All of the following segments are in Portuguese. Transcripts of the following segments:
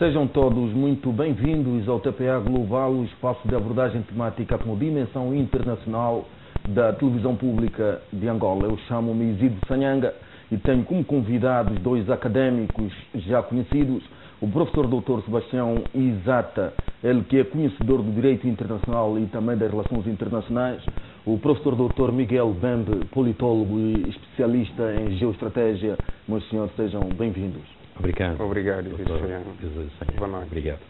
Sejam todos muito bem-vindos ao TPA Global, o espaço de abordagem temática com dimensão internacional da televisão pública de Angola. Eu chamo-me Isidro Sanhanga e tenho como convidados dois académicos já conhecidos, o professor Dr. Sebastião Isata, ele que é conhecedor do direito internacional e também das relações internacionais, o professor Dr. Miguel Bembe, politólogo e especialista em geoestratégia. Meus senhores, sejam bem-vindos. Obrigado. Obrigado, Isidro. Boa noite. Obrigado.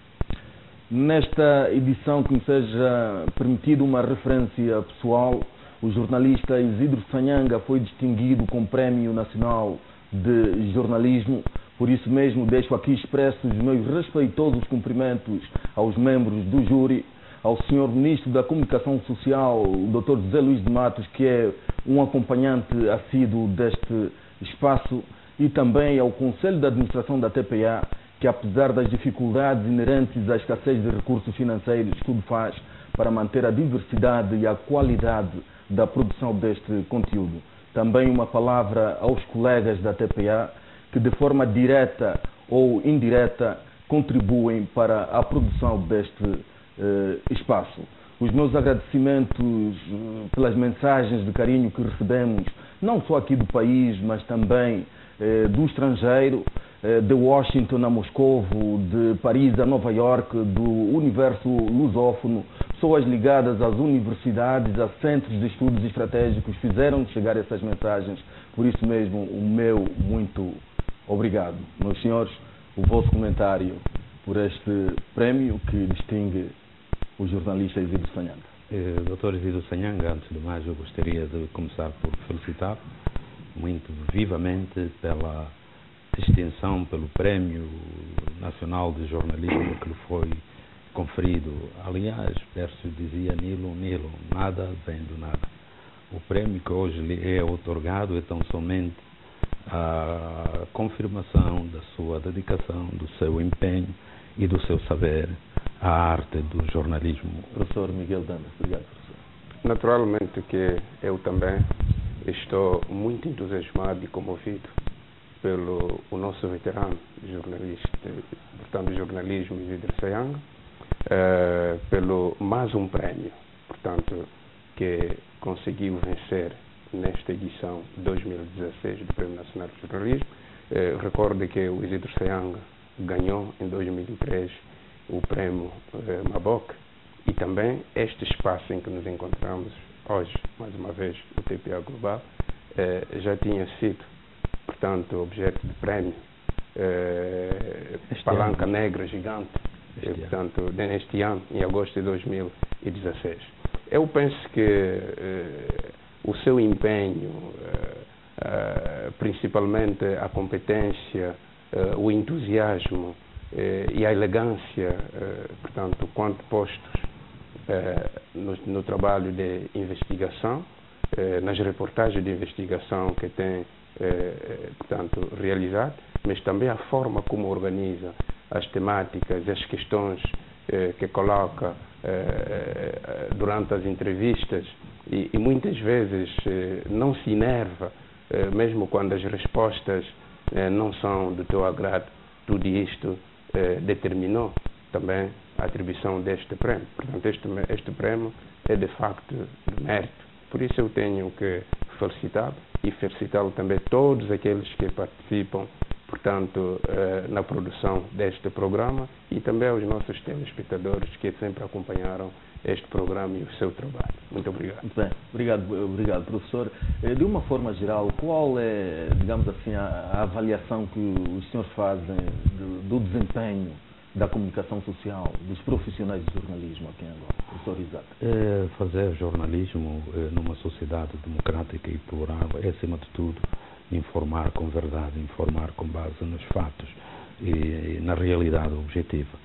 Nesta edição, que me seja permitido uma referência pessoal, o jornalista Isidro Sanhanga foi distinguido com o Prémio Nacional de Jornalismo. Por isso mesmo, deixo aqui expressos os meus respeitosos cumprimentos aos membros do júri, ao Sr. Ministro da Comunicação Social, o Dr. José Luís de Matos, que é um acompanhante assíduo deste espaço, e também ao Conselho de Administração da TPA, que apesar das dificuldades inerentes à escassez de recursos financeiros, tudo faz para manter a diversidade e a qualidade da produção deste conteúdo. Também uma palavra aos colegas da TPA, que de forma direta ou indireta contribuem para a produção deste espaço. Os meus agradecimentos pelas mensagens de carinho que recebemos, não só aqui do país, mas também do estrangeiro, de Washington a Moscou, de Paris a Nova York, do universo lusófono, pessoas ligadas às universidades, a centros de estudos estratégicos, fizeram chegar essas mensagens. Por isso mesmo, o meu muito obrigado. Meus senhores, o vosso comentário por este prémio que distingue o jornalista Isidro Sanhanga. Dr. Isidro Sanhanga, antes de mais, eu gostaria de começar por felicitar muito vivamente pela distinção, pelo Prémio Nacional de Jornalismo que lhe foi conferido. Aliás, verso dizia Nilo, Nilo, nada vem do nada. O prémio que hoje lhe é otorgado é tão somente a confirmação da sua dedicação, do seu empenho e do seu saber à arte do jornalismo. Professor Miguel Bembe, obrigado, professor. Naturalmente que eu também estou muito entusiasmado e comovido pelo o nosso veterano jornalista, portanto, jornalismo Isidro Sanhanga, pelo mais um prémio, portanto, que conseguiu vencer nesta edição 2016 do Prémio Nacional de Jornalismo. Recordo que o Isidro Sanhanga ganhou em 2003 o Prémio Maboc e também este espaço em que nos encontramos hoje, mais uma vez, o TPA Global, já tinha sido, portanto, objeto de prémio, palanca negra gigante, portanto, neste ano, em agosto de 2016. Eu penso que o seu empenho, principalmente a competência, o entusiasmo e a elegância, portanto, quanto postos no trabalho de investigação, nas reportagens de investigação que tem, portanto, realizado, mas também a forma como organiza as temáticas, as questões que coloca durante as entrevistas e muitas vezes não se enerva, mesmo quando as respostas não são do teu agrado. Tudo isto determinou também a atribuição deste prémio. Portanto, este prémio é de facto de mérito. Por isso eu tenho que felicitá-lo e felicitá-lo também todos aqueles que participam, portanto, na produção deste programa e também aos nossos telespectadores que sempre acompanharam este programa e o seu trabalho. Muito obrigado. Bem, obrigado, professor. De uma forma geral, qual é, digamos assim, a avaliação que os senhores fazem do desempenho da comunicação social, dos profissionais de jornalismo aqui em Angola? Professor Isaac. Fazer jornalismo numa sociedade democrática e plural é, acima de tudo, informar com verdade, informar com base nos fatos e na realidade objetiva.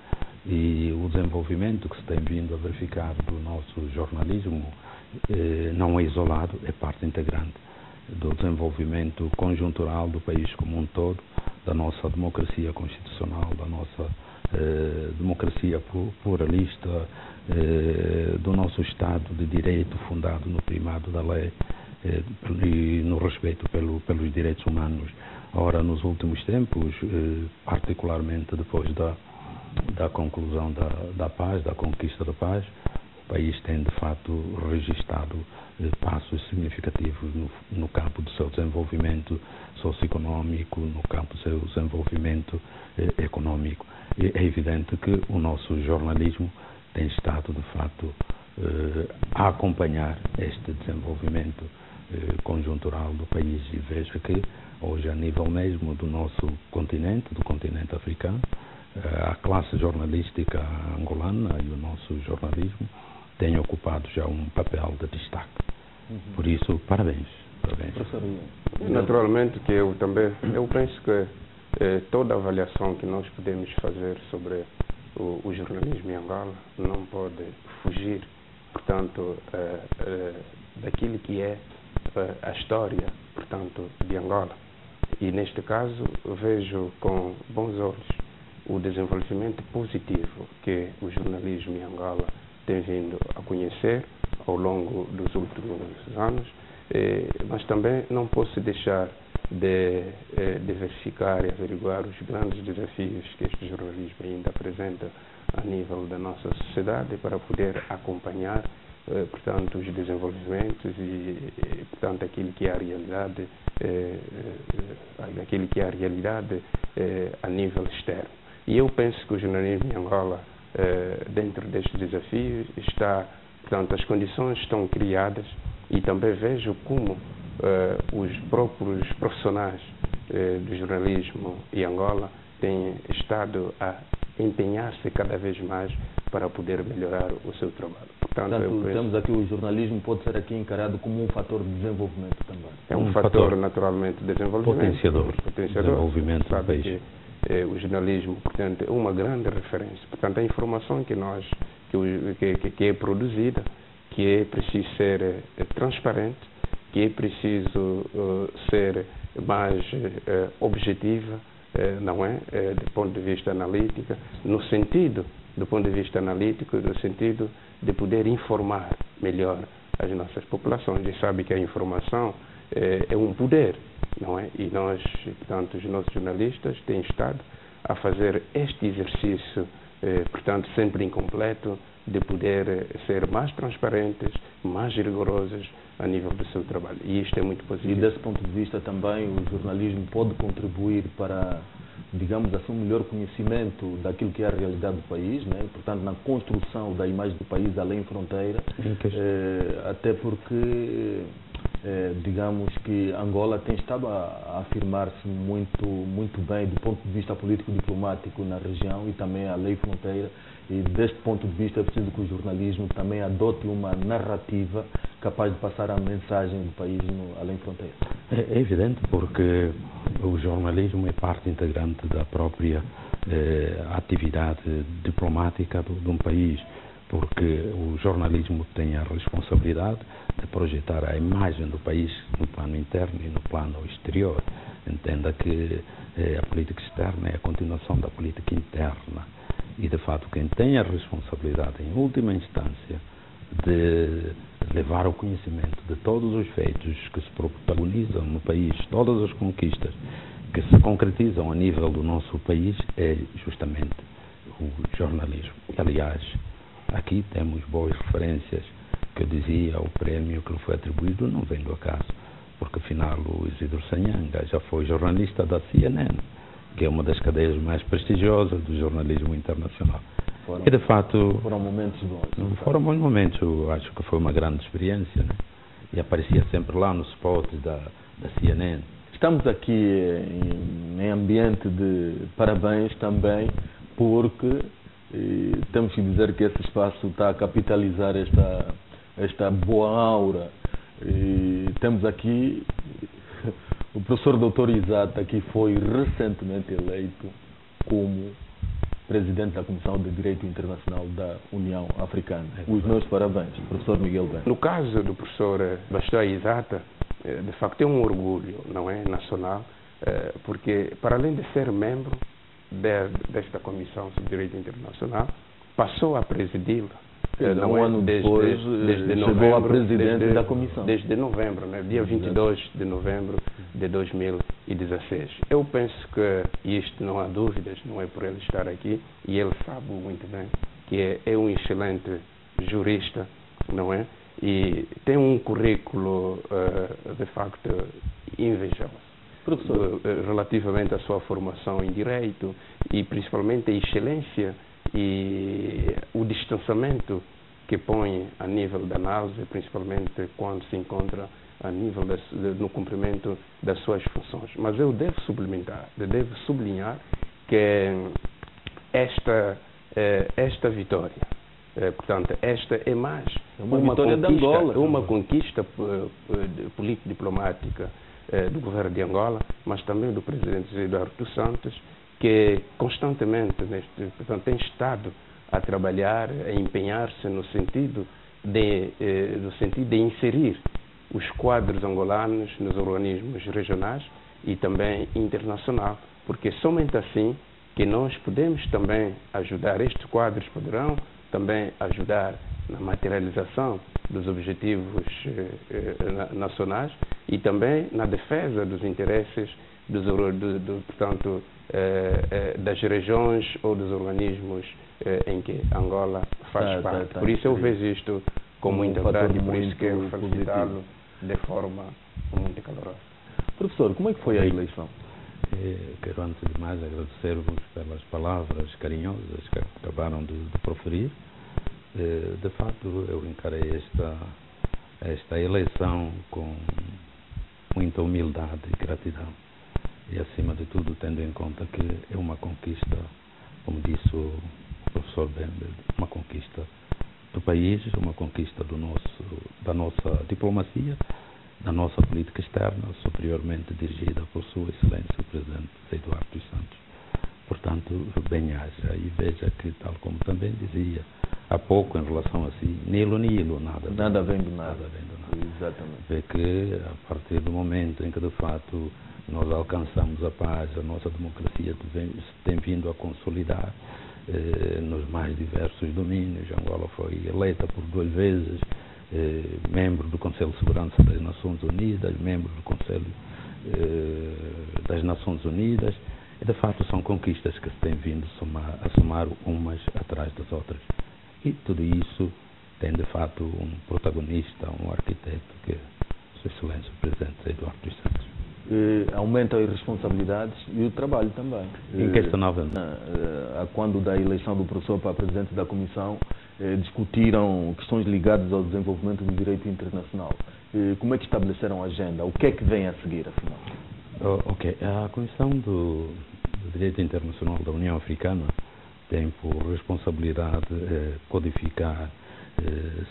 E o desenvolvimento que se tem vindo a verificar do nosso jornalismo não é isolado, é parte integrante do desenvolvimento conjuntural do país como um todo, da nossa democracia constitucional, da nossa democracia pluralista, do nosso Estado de Direito fundado no primado da lei e no respeito pelos direitos humanos. Ora, nos últimos tempos, particularmente depois da da conclusão da paz, da conquista da paz, o país tem de facto registrado passos significativos no campo do seu desenvolvimento socioeconômico, no campo do seu desenvolvimento econômico. É evidente que o nosso jornalismo tem estado de facto a acompanhar este desenvolvimento conjuntural do país, e vejo que hoje, a nível mesmo do nosso continente, do continente africano, a classe jornalística angolana e o nosso jornalismo têm ocupado já um papel de destaque. Por isso, parabéns. Naturalmente que eu penso que toda avaliação que nós podemos fazer sobre o jornalismo em Angola não pode fugir, portanto, daquilo que é a história, portanto, de Angola. E neste caso vejo com bons olhos o desenvolvimento positivo que o jornalismo em Angola tem vindo a conhecer ao longo dos últimos anos, mas também não posso deixar de verificar e averiguar os grandes desafios que este jornalismo ainda apresenta a nível da nossa sociedade para poder acompanhar, portanto, os desenvolvimentos e portanto, aquilo que é a realidade, a nível externo. E eu penso que o jornalismo em Angola, dentro destes desafios, portanto, as condições estão criadas, e também vejo como os próprios profissionais do jornalismo em Angola têm estado a empenhar-se cada vez mais para poder melhorar o seu trabalho. Portanto, temos aqui o jornalismo pode ser aqui encarado como um fator de desenvolvimento também. É um fator naturalmente de desenvolvimento. Potenciador. Desenvolvimento do país. O jornalismo, portanto, é uma grande referência. Portanto, a informação que é produzida, que é preciso ser transparente, que é preciso ser mais objetiva, não é? Do ponto de vista analítico, do ponto de vista analítico, no sentido de poder informar melhor as nossas populações. E sabe que a informação é um poder, não é? E nós, portanto, os nossos jornalistas têm estado a fazer este exercício, portanto, sempre incompleto, de poder ser mais transparentes, mais rigorosos a nível do seu trabalho. E isto é muito positivo. E desse ponto de vista também o jornalismo pode contribuir para, digamos assim, um melhor conhecimento daquilo que é a realidade do país, né? Portanto, na construção da imagem do país além fronteira, até porque digamos que Angola tem estado a afirmar-se muito bem do ponto de vista político-diplomático na região e também além fronteira. E deste ponto de vista é preciso que o jornalismo também adote uma narrativa capaz de passar a mensagem do país além fronteira. É evidente, porque o jornalismo é parte integrante da própria atividade diplomática de um país, porque o jornalismo tem a responsabilidade de projetar a imagem do país no plano interno e no plano exterior. Entenda que a política externa é a continuação da política interna. E, de fato, quem tem a responsabilidade, em última instância, de levar ao conhecimento de todos os feitos que se protagonizam no país, todas as conquistas que se concretizam a nível do nosso país, é justamente o jornalismo. E, aliás, aqui temos boas referências, que eu dizia, o prémio que lhe foi atribuído não vem do acaso, porque, afinal, o Isidro Sanhanga já foi jornalista da CNN, que é uma das cadeias mais prestigiosas do jornalismo internacional. E, de fato, foram momentos bons. Foram bons momentos, eu acho que foi uma grande experiência, né? E aparecia sempre lá no spot da CNN. Estamos aqui em ambiente de parabéns também, porque temos que dizer que esse espaço está a capitalizar esta boa aura. E temos aqui o professor Dr. Isata, que foi recentemente eleito como presidente da Comissão de Direito Internacional da União Africana. Os meus parabéns, professor Miguel Ben. No caso do professor Dr. Isata, de facto é um orgulho, não é, nacional, porque para além de ser membro desta Comissão sobre Direito Internacional, passou a presidi-la Um ano depois, chegou à presidência da comissão. Desde novembro, né? Dia 22 de novembro de 2016. Eu penso que isto não há dúvidas, não é por ele estar aqui, e ele sabe muito bem que é um excelente jurista, não é? E tem um currículo, de facto, invejável. Professor, relativamente à sua formação em Direito e principalmente a excelência e o distanciamento que põe a nível da análise, principalmente quando se encontra a nível no cumprimento das suas funções. Mas eu devo sublinhar que esta vitória, portanto, esta é mais uma conquista político-diplomática do governo de Angola, mas também do presidente Eduardo dos Santos, que constantemente tem estado a trabalhar, a empenhar-se no sentido de inserir os quadros angolanos nos organismos regionais e também internacional, porque somente assim que nós podemos também ajudar, estes quadros poderão também ajudar na materialização dos objetivos nacionais e também na defesa dos interesses portanto, das regiões ou dos organismos em que Angola faz parte. Por isso eu vejo isto como muito importante, por isso que eu felicitá-lo de forma muito calorosa. Professor, como é que foi a eleição? Quero antes de mais agradecer-vos pelas palavras carinhosas que acabaram de proferir. De facto, eu encarei esta eleição com muita humildade e gratidão. E, acima de tudo, tendo em conta que é uma conquista, como disse o professor Bembe, uma conquista do país, uma conquista da nossa diplomacia, da nossa política externa, superiormente dirigida por Sua Excelência o Presidente Eduardo dos Santos. Portanto, bem-aja e veja que, tal como também dizia há pouco em relação a si, nilo, nada vem do nada. Exatamente. Vê que, a partir do momento em que, de fato, nós alcançamos a paz, a nossa democracia se tem vindo a consolidar nos mais diversos domínios. Angola foi eleita por 2 vezes membro do Conselho de Segurança das Nações Unidas, membro do Conselho das Nações Unidas, e de fato são conquistas que se têm vindo a somar umas atrás das outras. E tudo isso tem de fato um protagonista, um arquiteto, que é Sua Excelência o Presidente Eduardo dos Santos. Aumenta as responsabilidades e o trabalho também. Inquestionável. Quando da eleição do professor para presidente da comissão, discutiram questões ligadas ao desenvolvimento do direito internacional. Como é que estabeleceram a agenda? O que é que vem a seguir, afinal? A Comissão do Direito Internacional da União Africana tem por responsabilidade codificar,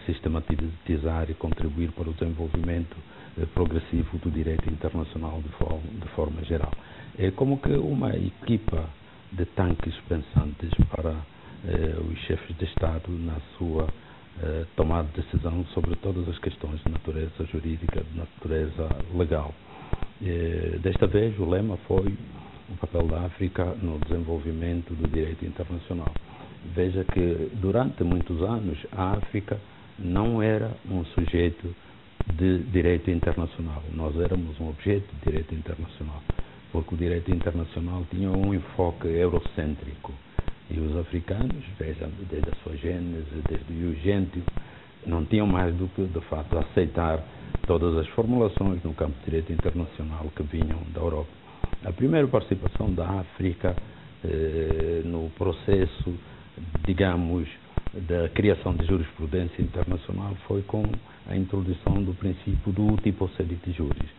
sistematizar e contribuir para o desenvolvimento progressivo do direito internacional de forma geral. É como que uma equipa de tanques pensantes para os chefes de Estado na sua tomada de decisão sobre todas as questões de natureza jurídica, de natureza legal. Desta vez o lema foi o papel da África no desenvolvimento do direito internacional. Veja que durante muitos anos a África não era um sujeito de direito internacional. Nós éramos um objeto de direito internacional, porque o direito internacional tinha um enfoque eurocêntrico. E os africanos, vejam, desde a sua gênese, desde o Gêntio, não tinham mais do que, de fato, aceitar todas as formulações no campo de direito internacional que vinham da Europa. A primeira participação da África no processo, digamos, da criação de jurisprudência internacional foi com a introdução do princípio do uti possidetis juris.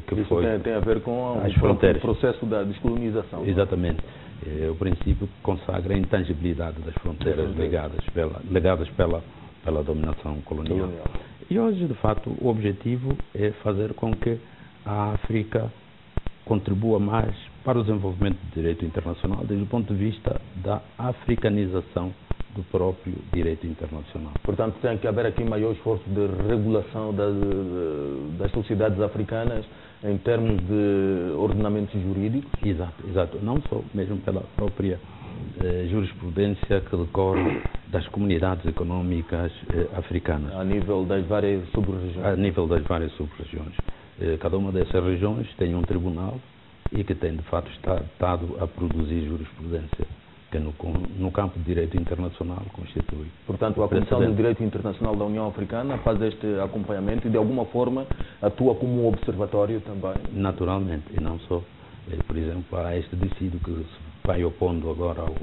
Que isso tem a ver com as fronteiras. O processo da descolonização. Exatamente. O princípio que consagra a intangibilidade das fronteiras legadas pela dominação colonial. E hoje, de fato, o objetivo é fazer com que a África contribua mais para o desenvolvimento do direito internacional desde o ponto de vista da africanização do próprio direito internacional. Portanto, tem que haver aqui maior esforço de regulação das sociedades africanas em termos de ordenamentos jurídicos? Exato. Não só mesmo pela própria jurisprudência que decorre das comunidades económicas africanas. A nível das várias sub-regiões. A nível das várias sub-regiões. Cada uma dessas regiões tem um tribunal e que tem, de fato, estado a produzir jurisprudência, que no campo de direito internacional constitui. Portanto, a Comissão de Direito Internacional da União Africana faz este acompanhamento e, de alguma forma, atua como um observatório também? Naturalmente, e não só. Por exemplo, há este dissídio que se vai opondo agora ao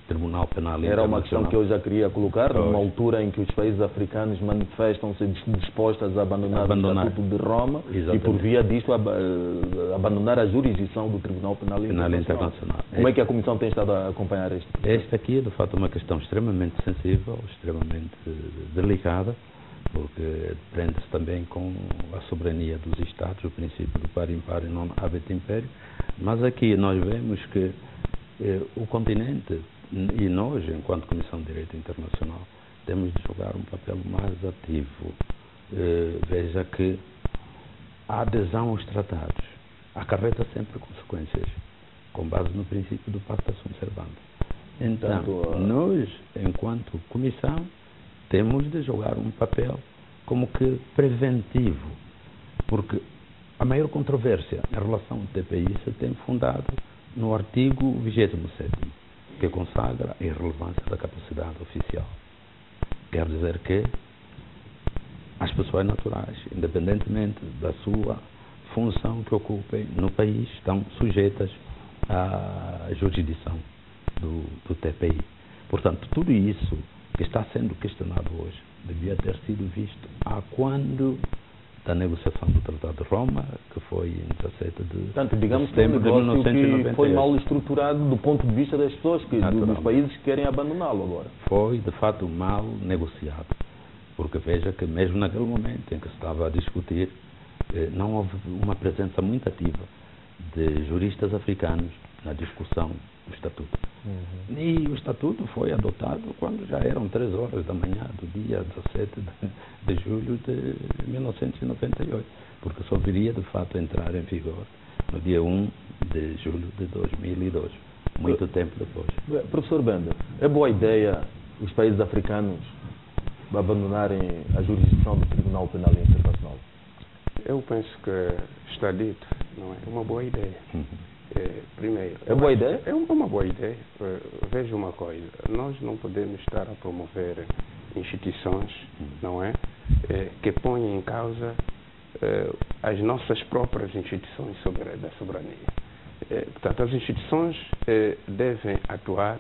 Tribunal Penal Internacional. Era uma questão que eu já queria colocar, numa altura em que os países africanos manifestam-se dispostos a abandonar o Estatuto de Roma. Exatamente. E, por via disto, abandonar a jurisdição do Tribunal Penal Internacional. Como é que a Comissão tem estado a acompanhar isto? Esta aqui é, de fato, uma questão extremamente sensível, extremamente delicada, porque prende-se também com a soberania dos Estados, o princípio do par impar e non habet império. Mas aqui nós vemos que o continente e nós, enquanto Comissão de Direito Internacional, temos de jogar um papel mais ativo. Veja que a adesão aos tratados acarreta sempre consequências, com base no princípio do pacta sunt servanda. Então, nós, enquanto Comissão, temos de jogar um papel como que preventivo, porque a maior controvérsia em relação ao TPI se tem fundado no artigo 27º, que consagra a irrelevância da capacidade oficial. Quer dizer que as pessoas naturais, independentemente da sua função que ocupem no país, estão sujeitas à jurisdição do TPI. Portanto, tudo isso que está sendo questionado hoje devia ter sido visto há quando da negociação do Tratado de Roma, que foi em 17 de setembro de 1998. Que foi mal estruturado do ponto de vista das pessoas, dos países que querem abandoná-lo agora. Foi, de fato, mal negociado. Porque veja que mesmo naquele momento em que se estava a discutir, não houve uma presença muito ativa de juristas africanos na discussão do Estatuto. E o Estatuto foi adotado quando já eram 3 horas da manhã do dia 17 de julho de 1998, porque só viria de fato a entrar em vigor no dia 1 de julho de 2002, muito tempo depois. Professor Benda, é boa ideia os países africanos abandonarem a jurisdição do Tribunal Penal Internacional? Eu penso que está dito, não é uma boa ideia. Primeiro, é boa ideia? É uma boa ideia. Veja uma coisa, nós não podemos estar a promover instituições, não é? Que ponham em causa as nossas próprias instituições da soberania. Portanto, as instituições devem atuar,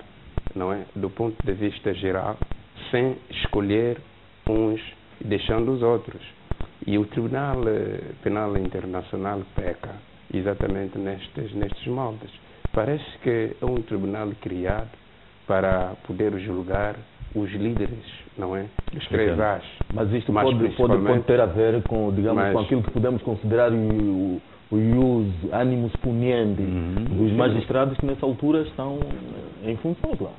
não é, do ponto de vista geral, sem escolher uns e deixando os outros. E o Tribunal Penal Internacional peca exatamente nestes moldes. Parece que é um tribunal criado para poder julgar os líderes, não é? Os 3 As. Mas isto pode ter a ver com, digamos, com aquilo que podemos considerar o animus puniendi dos magistrados que nessa altura estão em funções lá.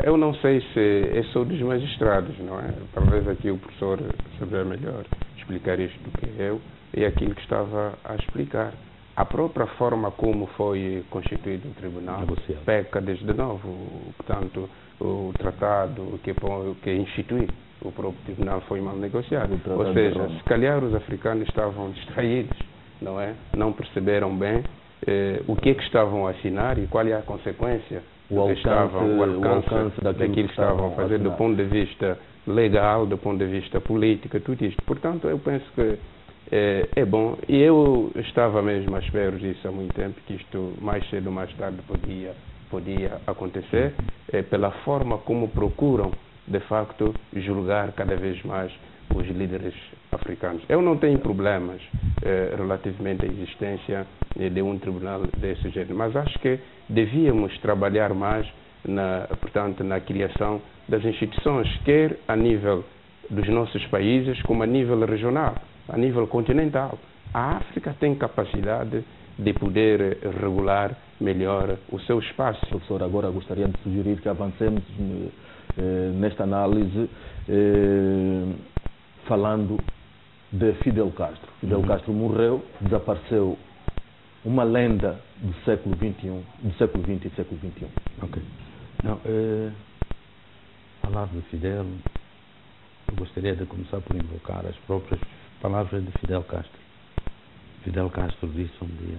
Eu não sei se é só dos magistrados, não é? Talvez aqui o professor saber melhor explicar isto do que eu, e aquilo que estava a explicar. A própria forma como foi constituído o tribunal peca desde novo. Portanto, o tratado que institui o próprio tribunal foi mal negociado. Ou seja, se calhar os africanos estavam distraídos, não é? Não perceberam bem o que estavam a assinar e qual é a consequência, o alcance daquilo que estavam a fazer do ponto de vista legal, do ponto de vista político, tudo isto. Portanto, eu penso que é bom, e eu estava mesmo à espera disso há muito tempo, que isto mais cedo ou mais tarde podia acontecer, pela forma como procuram, de facto, julgar cada vez mais os líderes africanos. Eu não tenho problemas relativamente à existência de um tribunal desse jeito, mas acho que devíamos trabalhar mais portanto, na criação das instituições, quer a nível dos nossos países, como a nível regional, a nível continental. A África tem capacidade de poder regular melhor o seu espaço. Professor, agora gostaria de sugerir que avancemos nesta análise falando de Fidel Castro. Fidel Castro morreu, desapareceu uma lenda do século XXI, do século XX e século XXI. Ok. Não, falar de Fidel, eu gostaria de começar por invocar as próprias palavras de Fidel Castro. Fidel Castro disse um dia: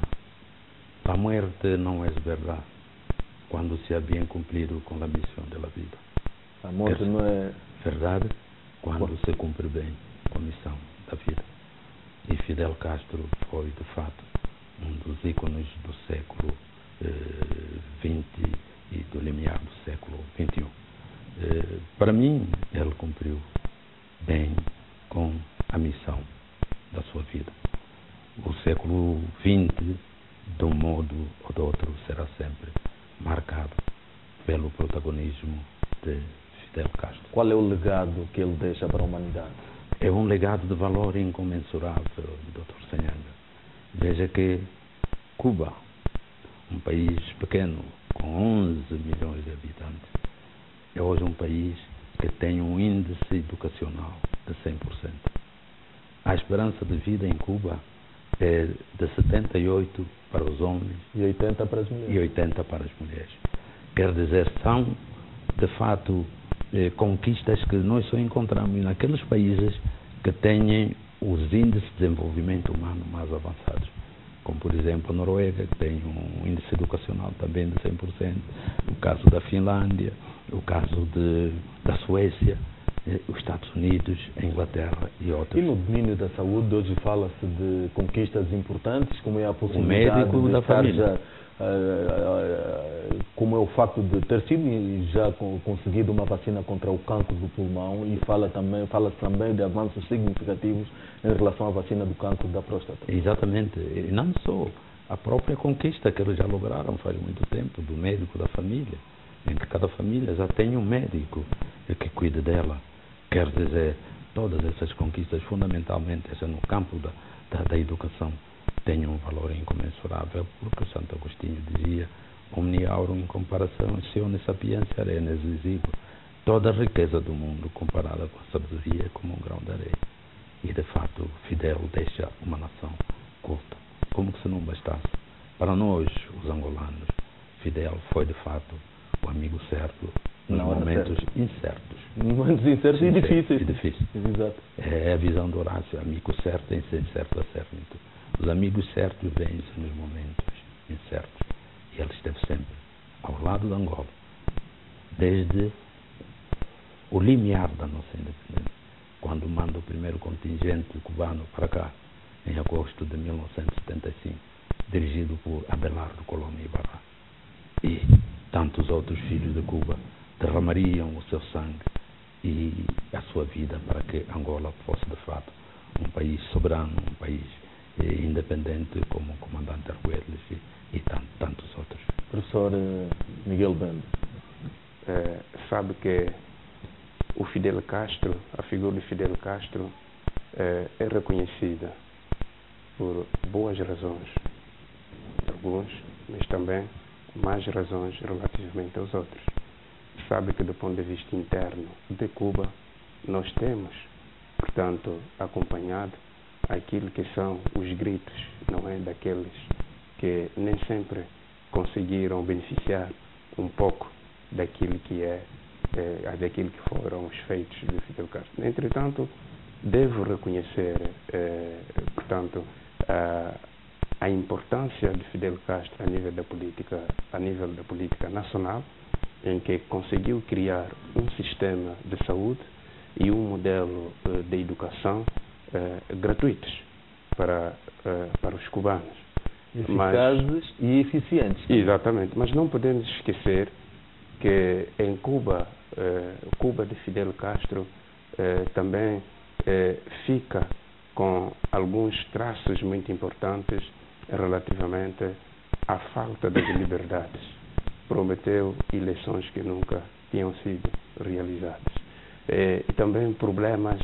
"La muerte não é verdade quando se ha bien cumprido com a missão da vida." A morte não é verdade quando se cumpre bem com a missão da vida. E Fidel Castro foi, de fato, um dos ícones do século XX e do limiar do século XXI. Para mim, ele cumpriu bem com a missão da sua vida. O século XX, de um modo ou de outro, será sempre marcado pelo protagonismo de Fidel Castro. Qual é o legado que ele deixa para a humanidade? É um legado de valor incomensurável, Dr. Sanhanga. Veja que Cuba, um país pequeno, com 11 milhões de habitantes, é hoje um país que tem um índice educacional de 100%. A esperança de vida em Cuba é de 78 para os homens e 80 para as mulheres. E 80 para as mulheres. Quer dizer, são, de fato, conquistas que nós só encontramos naqueles países que têm os índices de desenvolvimento humano mais avançados, como por exemplo a Noruega, que tem um índice educacional também de 100%, o caso da Finlândia, o caso da Suécia, os Estados Unidos, a Inglaterra e outros. E no domínio da saúde hoje fala-se de conquistas importantes, como é a possibilidade o médico de da estar família. Como é o facto de ter sido e já conseguido uma vacina contra o cancro do pulmão, e fala-se também de avanços significativos em relação à vacina do cancro da próstata. Exatamente, e não só a própria conquista que eles já lograram faz muito tempo, do médico da família, em que cada família já tem um médico que cuide dela. Quer dizer, todas essas conquistas, fundamentalmente essa no campo da educação, têm um valor incomensurável, porque Santo Agostinho dizia: omnia aurum in comparazione sapientia renes exiguo. Toda a riqueza do mundo comparada com a sabedoria é como um grão de areia. E de fato, Fidel deixa uma nação culta. Como que se não bastasse, para nós, os angolanos, Fidel foi de fato o amigo certo nos momentos incertos. Momentos incertos e difíceis. Exato. É a visão do Horácio: amigo certo em ser certo acérrito. Os amigos certos vêm-se nos momentos incertos. E ele esteve sempre ao lado de Angola, desde o limiar da nossa independência, quando manda o primeiro contingente cubano para cá, em agosto de 1975, dirigido por Abelardo Colón Ibarra. E tantos outros filhos de Cuba derramariam o seu sangue e a sua vida para que Angola fosse, de fato, um país soberano, um país independente, como o comandante Arguelles e tantos outros. Professor Miguel Bembe, sabe que o Fidel Castro, a figura de Fidel Castro, é reconhecida por boas razões, alguns, mas também mais razões relativamente aos outros. Sabe que do ponto de vista interno de Cuba, nós temos, portanto, acompanhado aquilo que são os gritos, não é, daqueles que nem sempre conseguiram beneficiar um pouco daquilo que daquilo que foram os feitos de Fidel Castro. Entretanto, devo reconhecer, portanto, a importância de Fidel Castro a nível da política nacional, em que conseguiu criar um sistema de saúde e um modelo de educação gratuitos para os cubanos. Eficazes e eficientes. Exatamente, mas não podemos esquecer que em Cuba, Cuba de Fidel Castro também fica com alguns traços muito importantes relativamente à falta de liberdades. Prometeu eleições que nunca tinham sido realizadas. E também problemas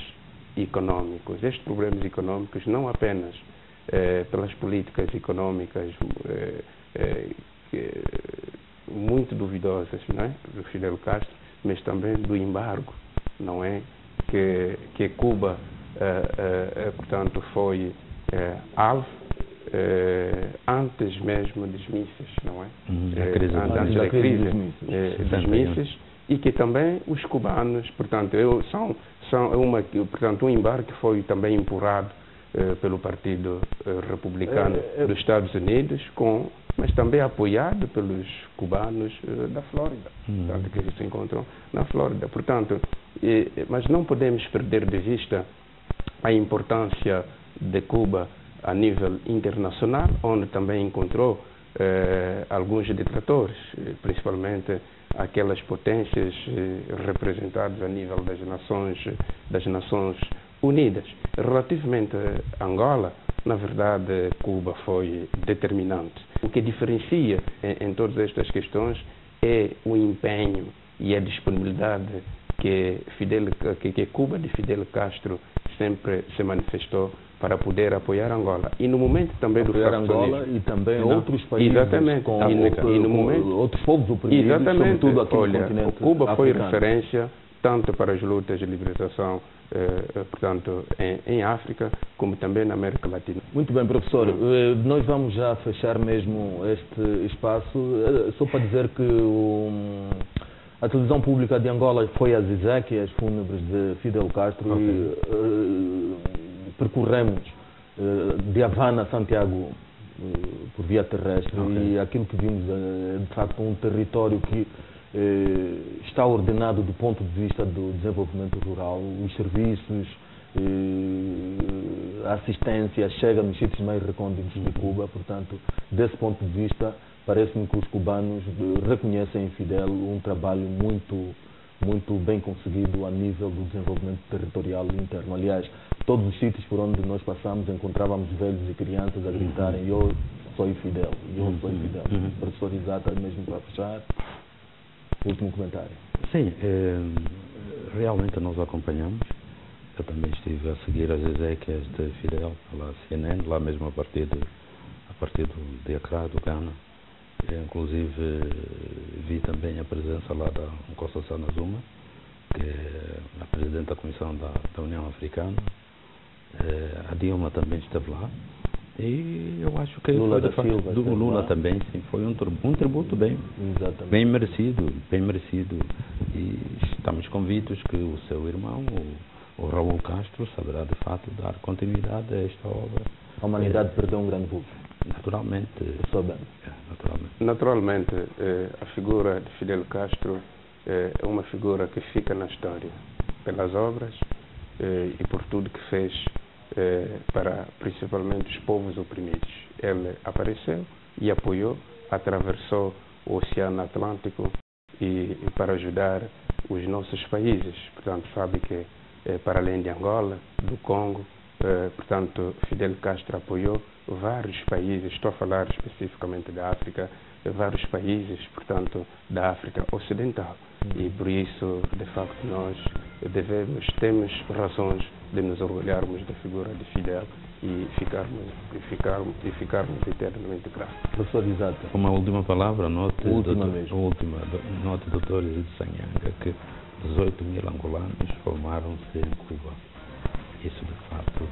econômicos. Estes problemas econômicos não apenas pelas políticas econômicas muito duvidosas, não é, do Fidel Castro, mas também do embargo, não é, que Cuba, portanto, foi alvo antes mesmo dos mísseis, não é? Antes da crise dos mísseis, e que também os cubanos, portanto, portanto, um embarque foi também empurrado pelo Partido Republicano dos Estados Unidos, mas também apoiado pelos cubanos da Flórida, portanto, que se encontram na Flórida. Portanto, mas não podemos perder de vista a importância de Cuba a nível internacional, onde também encontrou alguns detratores, principalmente aquelas potências representadas a nível das Nações Unidas. Relativamente a Angola, na verdade, Cuba foi determinante. O que diferencia em todas estas questões é o empenho e a disponibilidade que Cuba de Fidel Castro sempre se manifestou para poder apoiar Angola. E no momento também do Angola e também outros países, exatamente, com outros povos oprimidos, exatamente, sobretudo aqui no continente Cuba foi africano. referência tanto para as lutas de libertação, portanto, em África, como também na América Latina. Muito bem, professor. Nós vamos já fechar mesmo este espaço, só para dizer que a televisão pública de Angola foi às exéquias fúnebres de Fidel Castro e percorremos de Havana a Santiago por via terrestre e aquilo que vimos é de facto um território que está ordenado do ponto de vista do desenvolvimento rural, os serviços, a assistência chega nos sítios mais recônditos de Cuba, portanto, desse ponto de vista, parece-me que os cubanos reconhecem em Fidel um trabalho muito bem conseguido a nível do desenvolvimento territorial interno. Aliás, todos os sítios por onde nós passamos encontrávamos velhos e crianças a gritarem eu sou Fidel, eu sou Fidel. Professor Isata, mesmo para fechar, último comentário. Sim, realmente nós acompanhamos. Eu também estive a seguir as exéquias de Fidel pela CNN, lá mesmo a partir de Accra, do Ghana. Inclusive vi também a presença lá da Nkosazana Zuma, que é a presidente da Comissão da União Africana. A Dilma também esteve lá. E eu acho que Lula foi, da Silva, do Lula também, sim, foi um tributo bem merecido, e estamos convictos que o seu irmão, o Raul Castro, saberá de fato dar continuidade a esta obra. A humanidade perdeu um grande vulto. Naturalmente. Naturalmente, a figura de Fidel Castro é uma figura que fica na história pelas obras e por tudo que fez para principalmente os povos oprimidos. Ele apareceu e apoiou, atravessou o Oceano Atlântico e para ajudar os nossos países. Portanto, sabe que para além de Angola, do Congo, portanto, Fidel Castro apoiou vários países, estou a falar especificamente da África, vários países, portanto, da África Ocidental. E por isso, de facto, nós temos razões de nos orgulharmos da figura de Fidel e ficarmos eternamente gratos. Professor Isata. Uma última palavra, note, doutor Sanhanga, que 18 mil angolanos formaram-se em Cuba. Isso, de fato,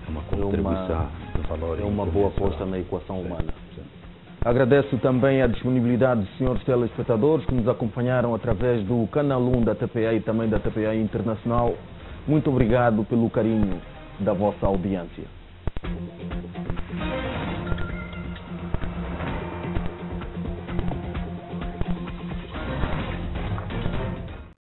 é uma contribuição de valor. É uma boa aposta na equação humana. Agradeço também a disponibilidade dos senhores telespectadores que nos acompanharam através do canal 1 da TPA e também da TPA Internacional. Muito obrigado pelo carinho da vossa audiência.